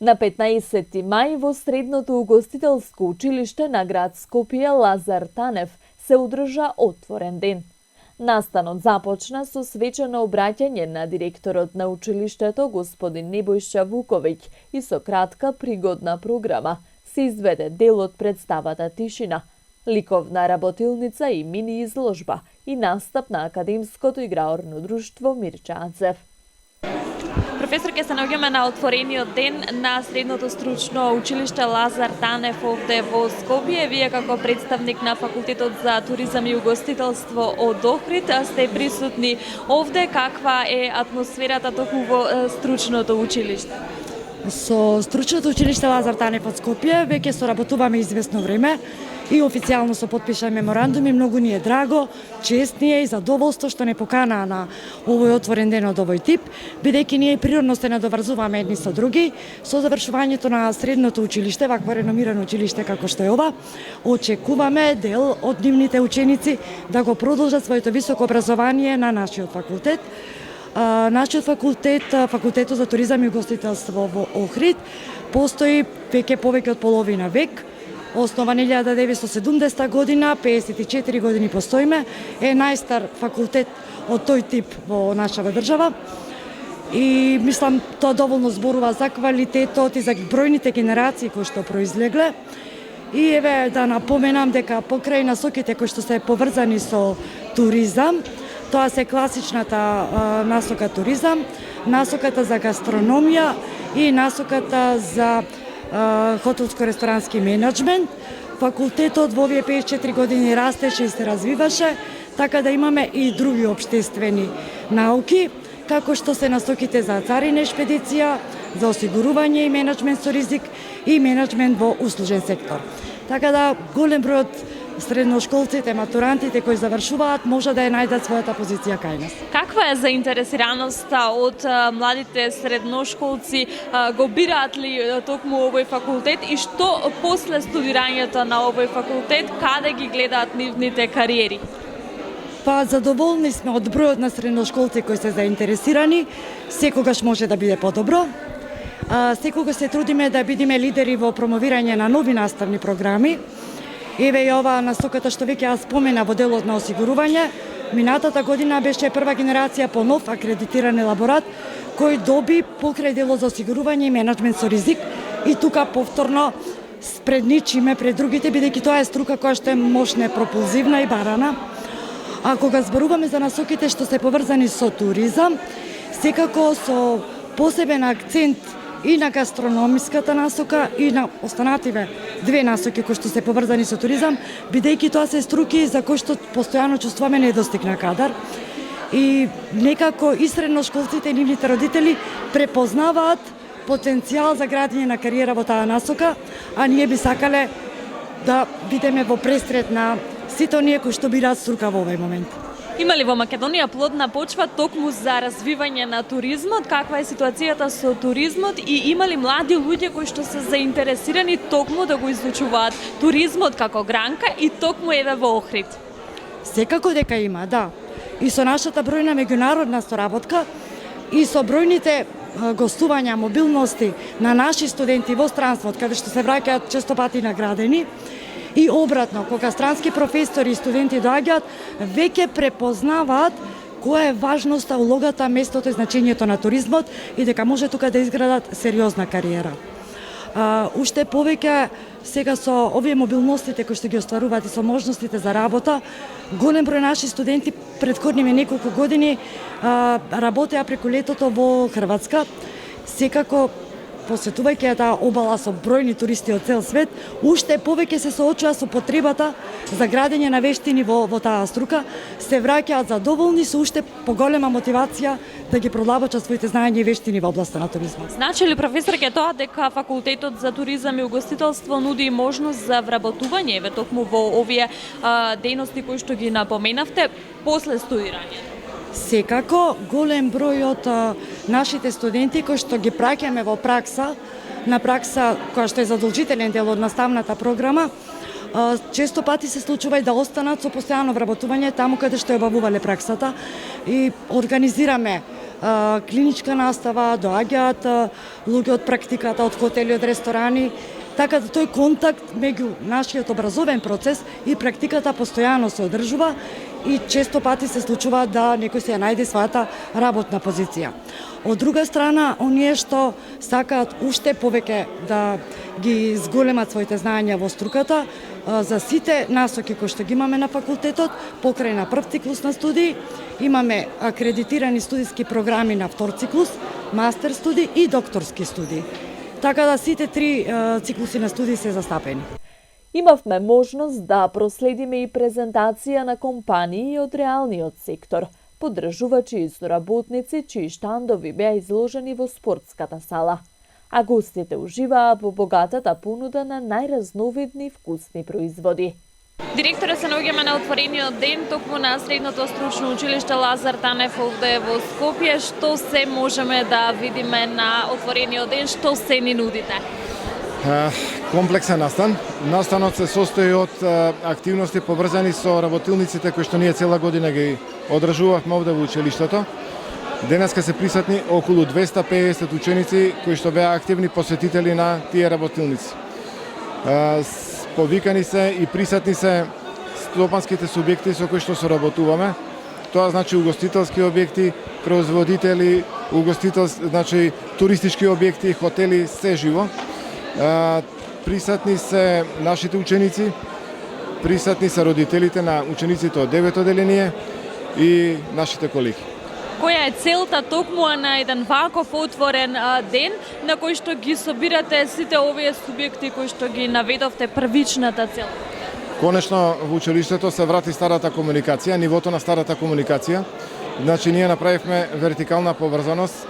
На 15 мај во Средното угостителско училиште на град Скопје Лазар Танев се одржа отворен ден. Настанот започна со свечено обраќање на директорот на училиштето господин Небојша Вуковиќ и со кратка пригодна програма се изведе дел од представата Тишина, ликовна работилница и мини изложба и настап на Академското играорно друштво Мирчанцев. Професор, ќе се наоѓаме на отворениот ден на Средното стручно училиште Лазар Танев овде во Скопје. Вие како представник на Факултетот за туризам и угостителство од Охрид сте присутни овде. Каква е атмосферата токму во стручното училиште? Со стручното училиште Лазар Танев од Скопје веќе соработуваме известно време и официјално со подпишан меморандум и многу ни е драго, чест ни е и задоволство што не поканаа на овој отворен ден од овој тип, бидејќи ние природно се надоврзуваме едни со други. Со завршувањето на средното училиште, вакво реномирано училиште како што е ова, очекуваме дел од нивните ученици да го продолжат своето високо образование на нашиот факултет. Нашиот факултет, Факултетот за туризам и угостителство во Охрид, постои веќе повеќе од половина век. Основан 1970 година, 54 години постоиме, е најстар факултет од тој тип во нашава држава. И мислам тоа доволно зборува за квалитетот и за бројните генерации кои што произлегле. И еве да напоменам дека покрај насоките кои што се поврзани со туризам, тоа се класичната насока туризам, насоката за гастрономија и насоката за хотелско-ресторански менеджмент. Факултетот во овие 54 години растеше и се развиваше, така да имаме и други општествени науки, како што се насоките за царина и шпедиција, за осигурување и менеджмент со ризик и менеджмент во услужен сектор. Така да голем број од средношколците, матурантите кои завршуваат може да ја најдат својата позиција кај нас. Каква е заинтересираноста од младите средношколци? Го бираат ли токму овој факултет и што после студирањето на овој факултет, каде ги гледаат нивните кариери? Па задоволни сме од бројот на средношколци кои се заинтересирани, секогаш може да биде подобро. Секогаш се трудиме да бидеме лидери во промовирање на нови наставни програми. Еве и ова насоката што веќе ја спомена во делот на осигурување. Минатата година беше прва генерација по нов акредитиран елаборат кој доби покрај делот за осигурување и менеджмент со ризик и тука повторно спредничиме пред другите, бидејќи тоа е струка која што е мощна, пропулзивна и барана. А кога зборуваме за насоките што се поврзани со туризам, секако со посебен акцент и на гастрономиската насока и на останативе две насоки кои што се поврзани со туризам, бидејќи тоа се струки за кои што постојано чувствуваме недостиг на кадар. И некако и средношколците и нивните родители препознаваат потенцијал за градење на кариера во таа насока, а ние би сакале да бидеме во пресред на сите оние кои што бираат струка во овој момент. Има ли во Македонија плодна почва токму за развивање на туризмот? Каква е ситуацијата со туризмот и има ли млади луѓе кои што се заинтересирани токму да го изучуваат туризмот како гранка и токму еве во Охрид? Секако дека има, да. И со нашата бројна меѓународна соработка и со бројните гостувања, мобилности на наши студенти во странствот, каде што се враќаат често пати наградени, и обратно, кога странски професори и студенти доаѓаат, веќе препознаваат која е важноста, улогата, местото и значењето на туризмот и дека може тука да изградат сериозна кариера. Уште повеќе сега со овие мобилностите кои што ги остваруваат и со можностите за работа, голем број наши студенти претходниве неколку години работеа преку летото во Хрватска. Секако посетувајќи таа обала со бројни туристи од цел свет, уште повеќе се соочува со потребата за градење на вештини во таа струка, се враќаат задоволни со уште поголема мотивација да ги продолжат своите знаења и вештини во областа на туризмот. Значи ли, професорке, тоа дека Факултетот за туризам и угостителство нуди можност за вработување еве токму во овие дејности кои што ги напоменавте после студирањето? Секако, голем број од нашите студенти кои што ги праќаме во пракса, на пракса која што е задолжителен дел од наставната програма, често пати се случува и да останат со постојано вработување таму каде што ја обавувале праксата и организираме клиничка настава, доаѓаат луѓе од практиката, од хотели, од ресторани, така да тој контакт меѓу нашиот образовен процес и практиката постојано се одржува и често пати се случува да некој се ја најде својата работна позиција. Од друга страна, оние што сакаат уште повеќе да ги зголемат своите знаења во струката, за сите насоки кои што ги имаме на факултетот, покрај на прв циклус на студии, имаме акредитирани студиски програми на втор циклус, мастер студии и докторски студии. Така да сите три циклуси на студии се застапени. Имавме можност да проследиме и презентација на компании од реалниот сектор, поддржувачи и соработници чии штандови беа изложени во спортската сала. А гостите уживаа во богатата понуда на најразновидни вкусни производи. Директорот се наоѓаме на отворениот ден токму на Средното стручно училиште Лазар Танев овде во Скопје. Што се можеме да видиме на отворениот ден, што се ни нудите? Комплексен настан. Настанот се состои од активности поврзани со работилниците кои што ние цела година ги одржувавме овде во училиштето. Денеска се присутни околу 250 ученици кои што беа активни посетители на тие работилници. Повикани се и присутни се стопанските субјекти со кои што соработуваме. Тоа значи угостителски објекти, производители, значи туристички објекти, хотели, се живо. Присутни се нашите ученици, присутни се родителите на учениците од 9-то одделение и нашите колеги. Која е целта токму на еден ваков отворен ден на кој што ги собирате сите овие субјекти кои што ги наведовте првичната цел? Конечно во училиштето се врати старата комуникација, нивото на старата комуникација. Значи ние направивме вертикална поврзаност.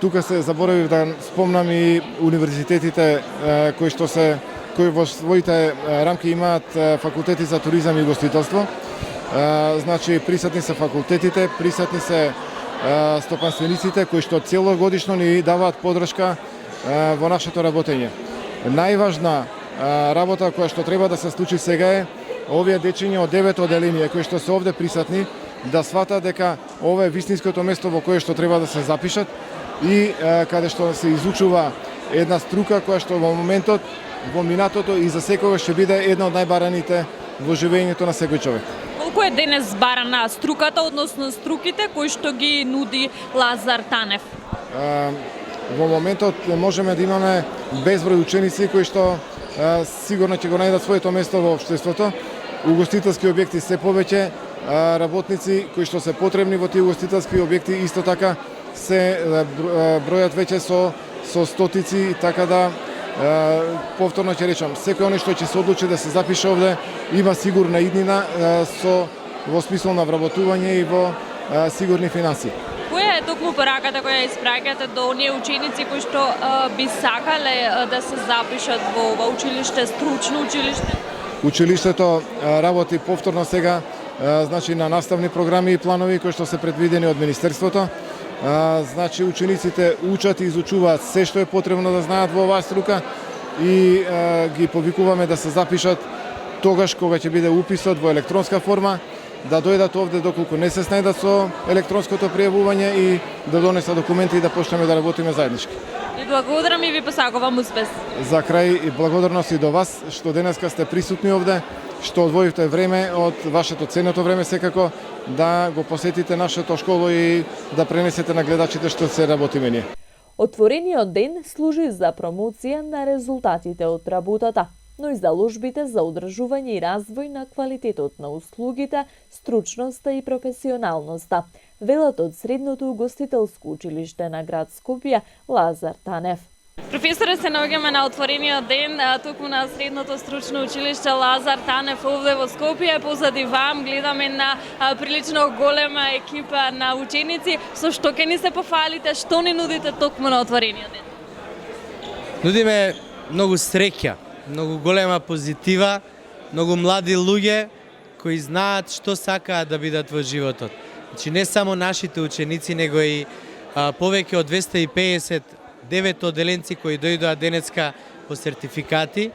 Тука се заборавив да спомнам и универзитетите кои во своите рамки имаат факултети за туризам и гостителство. Значи присутни се факултетите, присутни се стопанствениците кои што целогодишно ни даваат поддршка во нашето работење. Најважна работа која што треба да се случи сега е овие дечиња од 9-то одделение кои што се овде присутни да сватат дека ова е вистинското место во кое што треба да се запишат и каде што се изучува една струка која што во моментот, во минатото и за секогаш ќе биде една од најбараните во живењето на секој човек. Колку е денес барана струката, односно струките кои што ги нуди Лазар Танев? Во моментот можеме да имаме безброј ученици кои што сигурно ќе го најдат своето место во општеството. Угостителски објекти се повеќе, работници кои што се потребни во тие угостителски објекти исто така се бројат веќе со стотици, така да повторно ќе речам, секој оној што ќе се одлучи да се запише овде има сигурна иднина во смисол на вработување и во сигурни финанси. Која е токму пораката која испраќате до оние ученици кои што би сакале да се запишат во ова училиште, стручно училиште? Училиштето работи повторно сега значи на наставни програми и планови кои што се предвидени од Министерството. Значи учениците учат и изучуваат се што е потребно да знаат во оваа струка и ги повикуваме да се запишат тогаш кога ќе биде уписот во електронска форма, да дојдат овде доколку не се снајдат со електронското пријавување и да донесат документи и да почнеме да работиме заеднички. И благодарам и ви посакувам успех. За крај и благодарност и до вас што денеска сте присутни овде, што одвоивте време од вашето ценното време секако да го посетите нашето школо и да пренесете на гледачите што се работиме ние. Отворениот ден служи за промоција на резултатите од работата, но и заложбите за одржување и развој на квалитетот на услугите, стручноста и професионалноста, велат од Средното угостителско училиште на град Скопје Лазар Танев. Професоре, се наоѓаме на отворениот ден токму на Средното стручно училиште Лазар Танев овде во Скопје. Позади вам гледаме на прилично голема екипа на ученици. Со што ќе ни се пофалите, што ни нудите токму на отворениот ден? Нудиме многу среќа, многу голема позитива, многу млади луѓе кои знаат што сакаат да бидат во животот. Значи не само нашите ученици, него и повеќе од 250 9 одделенци кои дојдоа денеска по сертификати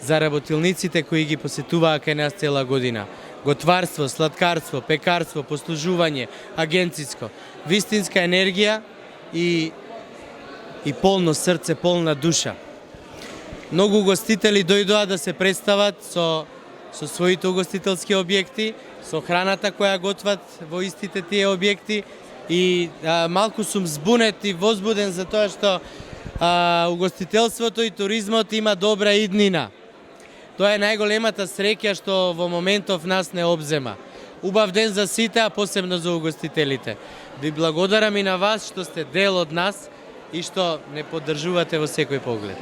за работилниците кои ги посетуваа кај нас цела година. готварство, сладкарство, пекарство, послужување, агенциско. Вистинска енергија и полно срце, полна душа. Многу угостители дојдоа да се представат со своите угостителски објекти, со храната која готват во истите тие објекти и малку сум збунет и возбуден за тоа што угостителството и туризмот има добра иднина. Тоа е најголемата среќа што во моментов нас не обзема. Убав ден за сите, а посебно за угостителите. Ви благодарам и на вас што сте дел од нас и што не поддржувате во секој поглед.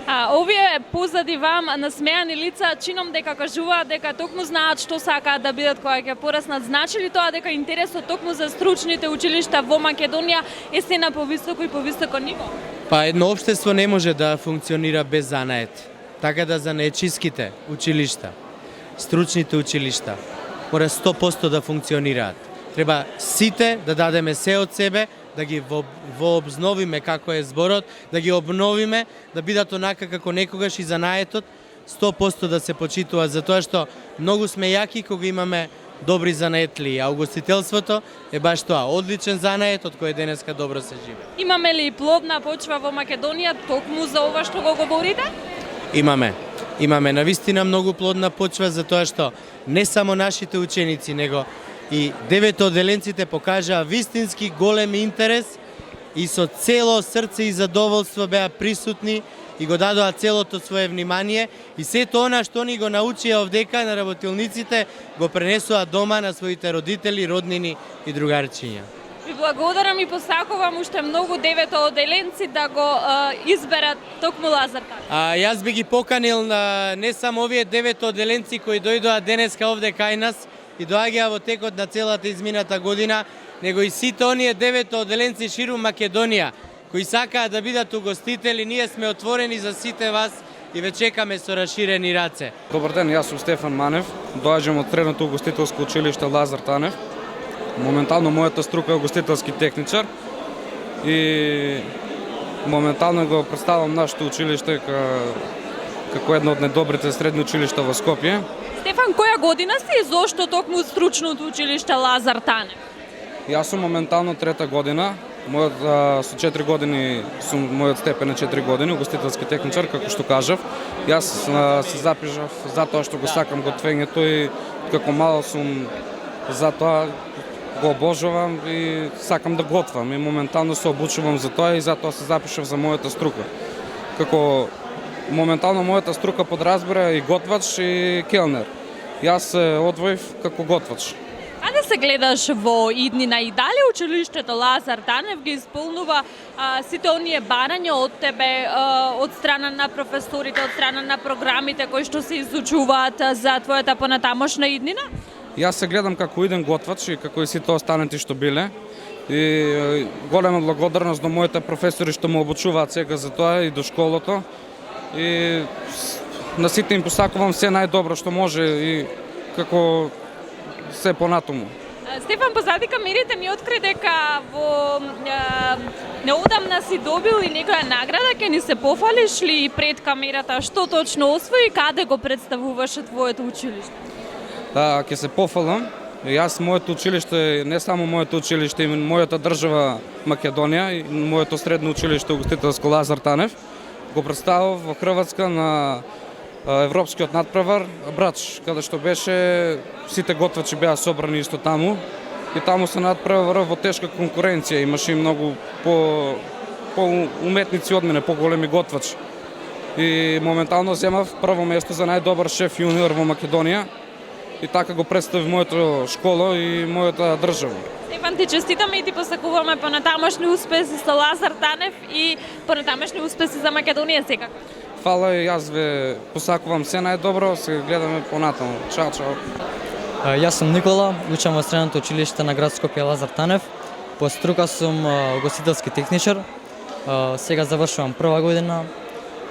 Овие позади вам насмеани лица чином дека кажуваат дека токму знаат што сакаат да бидат кога ќе пораснат. Значи ли тоа дека интересот токму за стручните училишта во Македонија е се на повисоко и повисоко ниво? Па едно општество не може да функционира без занает. Така да занаетчиските училишта, стручните училишта, мора 100% да функционираат. Треба сите да дадеме се од себе, да ги вообновиме како е зборот, да ги обновиме, да бидат онака како некогаш и занаетот, 100% да се почитува, затоа што многу сме јаки кога имаме добри занаетли, а угостителството е баш тоа, одличен занает од кој денеска добро се живе. Имаме ли плодна почва во Македонија токму за ова што го говорите? Имаме навистина многу плодна почва за тоа што не само нашите ученици, него и 9 одделенците покажаа вистински голем интерес и со цело срце и задоволство беа присутни и го дадоа целото свое внимание и сето она што ни го научија овдека на работилниците го пренесоа дома на своите родители, роднини и другарчиња. Ви благодарам и посакувам уште многу 9 одделенци да го изберат токму Лазар Танев. Јас би ги поканил на не само овие 9 одделенци кои дојдоа денеска овде кај нас и доаѓаа во текот на целата измината година, него и сите оние 9 одделенци ширум Македонија кои сакаат да бидат угостители. Ние сме отворени за сите вас и ве чекаме со раширени раце. Добар ден, јас сум Стефан Манев, доаѓам од средното угостителско училиште Лазар Танев. Моментално мојата струка е угостителски техничар и моментално го представам нашето училиште како едно од најдобрите средни училишта во Скопје. Стефан, која година си и зошто токму стручното училиште Лазар Танев? Јас сум моментално трета година. Со 4 години сум мојот степен на 4 години угостителски техничар, како што кажав. Јас се запишав затоа што го сакам готвењето и како мал сум затоа го обожувам и сакам да готвам и моментално се обучувам за тоа и затоа се запишав за мојата струка. Како моментално мојата струка подразбира и готвач и келнер. Јас се одвоив како готвач. А да се гледаш во иднина и дали училиштето Лазар Танев ги исполнува сите оние барања од тебе, од страна на професорите, од страна на програмите кои што се изучуваат за твојата понатамошна иднина? Јас се гледам како иден готвач и како и сите останати што биле. И голема благодарност до моите професори што ме обучуваат сега за тоа и до школото. И на сите им посакувам се најдобро што може и како се понатаму. Стефан, позади камерите ми откри дека во неодамна си добил и некоја награда, ќе ни се пофалиш ли пред камерата што точно освои и каде го представуваше твоето училиште? Ќе се пофалам. Јас моето училиште, не само моето училиште, и мојата држава Македонија и моето средно училиште угостителско Лазар Танев го представав во Хрватска на Европскиот надпревар Брач, каде што беше сите готвачи беа собрани исто таму и таму се надпревара во тешка конкуренција, имаше и многу по уметници од мене, поголеми готвачи. И моментално земав прво место за најдобар шеф јуниор во Македонија. И така го представи моето школа и мојата држава. Стефан, ти честитаме и ти посакуваме понатамошни успеси со Лазар Танев и понатамошни успеси за Македонија секако. Фала и јас ве посакувам се најдобро, се гледаме понатаму. Чао, чао. Јас сум Никола, учам во средното училиште на град Скопје Лазар Танев. По струка сум угостителски техничар. Сега завршувам прва година.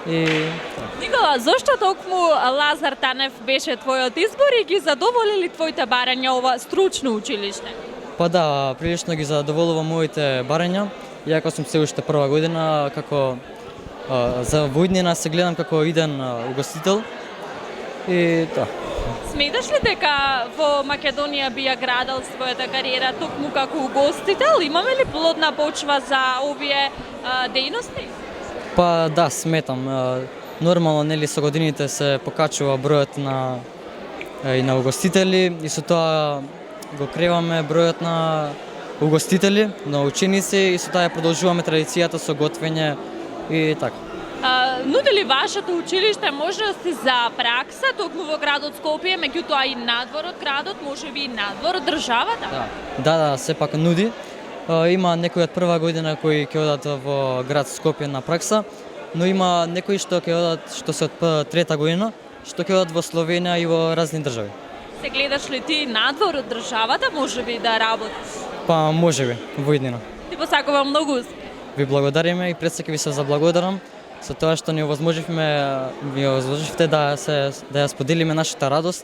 Никола, зошто токму Лазар Танев беше твојот избор и ги задоволи ли твоите барања ова стручно училиште? Па да, прилично ги задоволува моите барања, иако сум се уште прва година, како за во иднина се гледам како иден угостител и тоа. Сметаш ли дека во Македонија би ја градел својата кариера токму како угостител? Имаме ли плодна почва за овие дејности? Па да, сметам. Нормално, нели, со годините се покачува бројот и на угостители и со тоа го креваме бројот на угостители, на ученици и со тоа ја продолжуваме традицијата со готвење и така. Нуди ли вашето училиште можности за пракса токму во градот Скопје, меѓутоа и надвор од градот, можеби и надвор од државата? Да, сепак нуди. Има некои од прва година кои ќе одат во град Скопје на пракса, но има некои што ќе одат, што се од трета година, што ќе одат во Словенија и во разни држави. Се гледаш ли ти надвор од државата, можеби да работиш? Па можеби, во иднина. Ти посакувам многу успех. Ви благодариме и пред се ќе ви се заблагодарам со тоа што ни овозможивте да ја споделиме нашата радост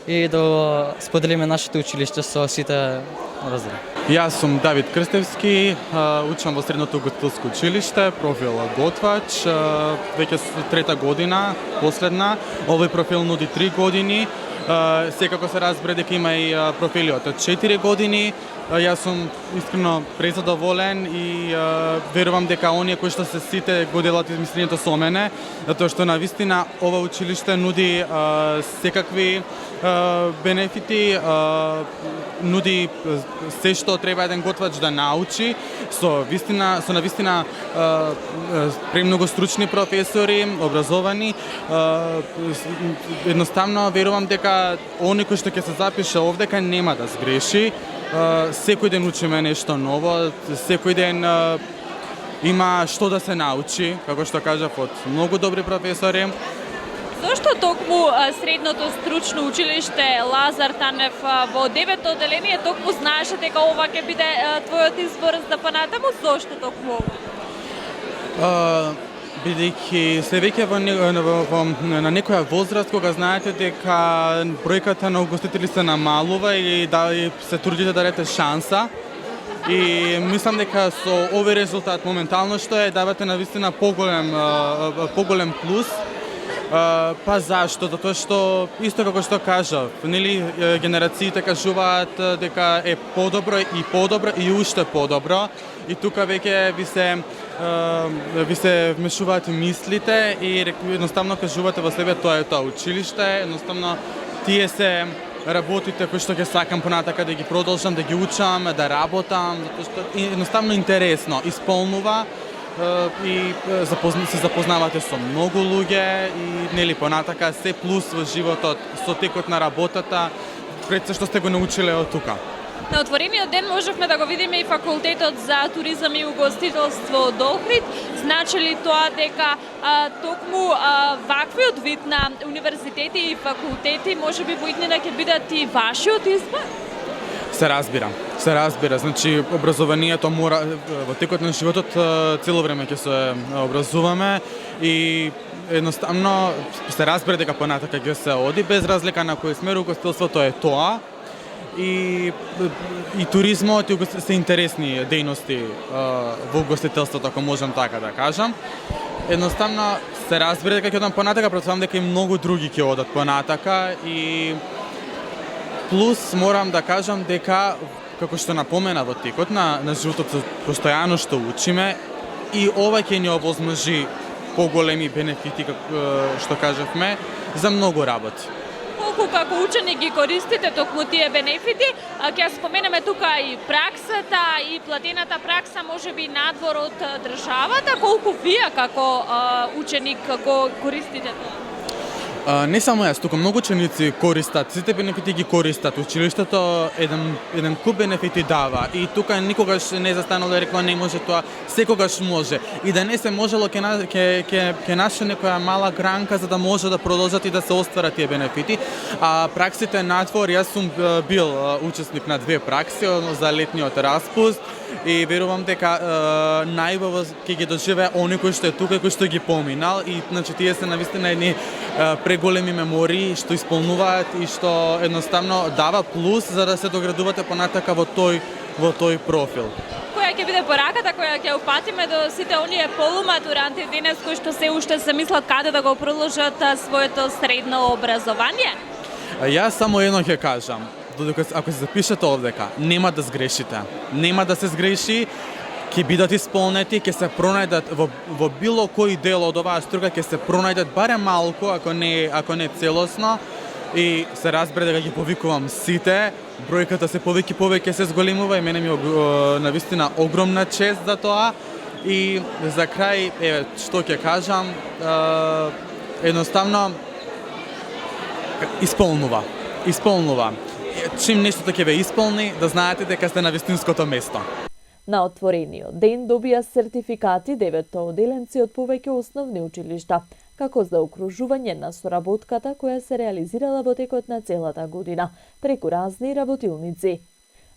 и да споделиме нашето училиште со сите разрedi. Јас сум Давид Крстевски, учам во средното угостителско училиште, профил готвач, веќе трета година, последна. Овој профил нуди 3 години. Секако се разбере дека има и профили од 4 години. Јас сум искрено презадоволен и верувам дека оние кои што се сите го делат измислението со мене, затоа што навистина ова училиште нуди секакви бенефити, нуди се што треба еден готвач да научи, со навистина премногу стручни професори, образовани. Едноставно верувам дека оној кој што ќе се запише овдека нема да сгреши. Секој ден учиме нешто ново, секој ден има што да се научи, како што кажав, од многу добри професори. Зошто токму средното стручно училиште Лазар Танев во 9-то одделение токму знаеше дека ова ќе биде твојот избор за понатаму? Зошто токму ова? Бидејќи се веќе на некоја возраст кога знаете дека бројката на угостители се намалува и се трудите да дадете шанса. И мислам дека со овој резултат моментално што давате навистина поголем плюс. Па зашто? Затоа што исто како што кажав, нели генерациите кажуваат дека е подобро и уште подобро. И тука веќе ви се вмешуваат мислите и едноставно кажувате во себе тоа е тоа училиште, едноставно тие се работите кои што ќе сакам понатака да ги продолжам, да ги учам, да работам, затоа што едноставно интересно, исполнува и се запознавате со многу луѓе и нели понатака се плюс во животот со текот на работата, пред се што сте го научиле од тука. На отворениот ден можевме да го видиме и факултетот за туризам и угостителство од Охрид. Значи ли тоа дека токму ваквиот вид на универзитети и факултети можеби во иднина ќе бидат и вашиот избор? Се разбира. Значи, образованието мора, во текот на животот цело време ќе се образуваме и едноставно се разбира дека понатака ќе се оди без разлика на кој смер угостителството е тоа. И туризмот и се интересни дејности во угостителството, ако можам така да кажам. Едноставно се разбира дека ќе одам понатака, претпоставам дека и многу други ќе одат понатака и плюс морам да кажам дека, како што напомена во текот на животот, постојано што учиме и ова ќе ни овозможи поголеми бенефити, што кажавме, за многу работи. Колку како ученик ги користите токму тие бенефити, ќе споменеме тука и праксата и платената пракса, можеби надвор од државата, колку вие како ученик го користите тоа? Не само јас, тука многу ученици користат, сите бенефити ги користат. Училиштето еден куп бенефити дава и тука никогаш не застанало да рекла не може тоа, секогаш може. И да не се можело ќе наше некоја мала гранка за да може да продолжат и да се остварат тие бенефити. А праксите надвор, јас сум бил учесник на 2 пракси за летниот распуст и верувам дека најубаво ќе ги доживее оној кој што е тука и кој што ги поминал и значи тие се навистина едни преголеми мемории што исполнуваат и што едноставно дава плюс за да се доградувате понатака во тој профил. Која ќе биде пораката која ќе упатиме до сите оние полуматуранти денес кои што се уште се мислат каде да го продолжат своето средно образование? Јас само едно ќе кажам, додека ако се запишете овдека, нема да сгрешите. Нема да се сгреши, ќе бидат исполнети, ќе се пронајдат во било кој дел од оваа струка, ќе се пронајдат барем малку, ако не целосно, и се разбере дека ги повикувам сите, бројката се повеќе се зголемува и мене ми навистина огромна чест за тоа. И за крај, еве, што ќе кажам, едноставно исполнува. Чим нештото ќе ве исполни, да знаете дека сте на вистинското место. На отворениот ден добија сертификати 9 оделенци од повеќе основни училишта, како за окружување на соработката која се реализирала во текот на целата година, преку разни работилници.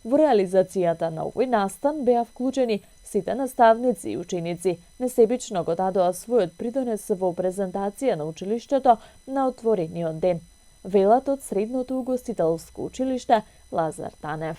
Во реализацијата на овој настан беа вклучени сите наставници и ученици, несебично го дадоа својот придонес во презентација на училиштето на отворениот ден, велат од Средното угостителско училиште Лазар Танев.